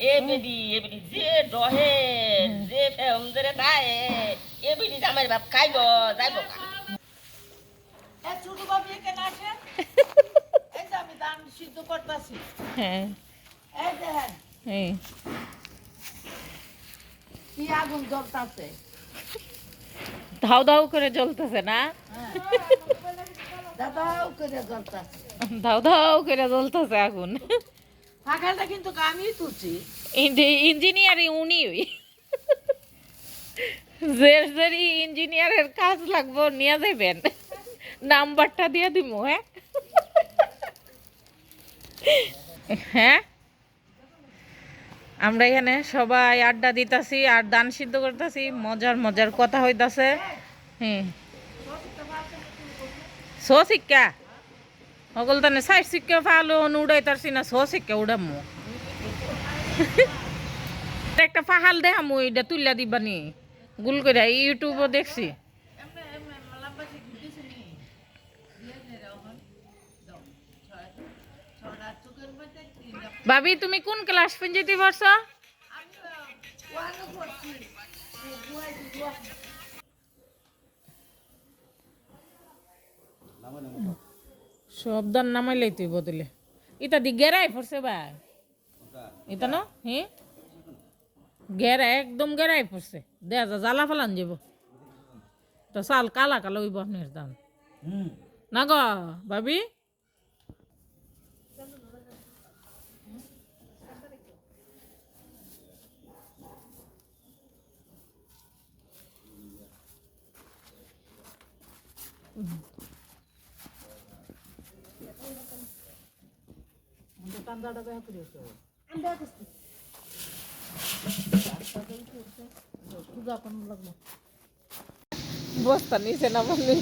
ABD যে ডহে যে ফেমদরে তাই এবিডি আমার বাপ খাইব যাইব এ ছোট বাবু এখানে আসে এই যে আমি ধান সিদ্ধ করতেছি হ্যাঁ এই দেখেন এই কি আগুন জ্বলতাছে ধাউ ধাউ করে জ্বলতেছে না দাদাও করে জ্বলতাছে ধাউ ধাউ করে জ্বলতেছে আগুন ফাঁকাটা কিন্তু আমি তুলছি ইঞ্জিনিয়ারিং উনি ওই যে ইঞ্জিনিয়ারের কাজ লাগবো নিয়ে যাবেন নাম্বারটা দিয়ে দিব হ্যাঁ হ্যাঁ আমরা এখানে সবাই আড্ডা দিতাছি আর দান সিদ্ধ করতেছি মজার মজার কথা হইতাছে হ্যাঁ সো শিক্ষা সকল তানে সাইড শিক্ষা ফালো উড়াইতারছি না সো শিক্ষা উড়ামু একটা পাহাল দেখামু এটা তুললা দিবানি গুল করে ইউটিউবে দেখছি ভাবি তুমি কোন ক্লাস পর্যন্ত পড়ছো সবদান নামাইলেই তুই বদলে ইতা দি গেরাই পড়ছে ভাই এটা না হ্যাঁ গেরা একদম গেরাই পড়ছে দেখা যা জ্বালা ফালান যাব তো চাল কালা কালো ওই বহনের দাম না গো ভাবি বস্তা নিচে না বললে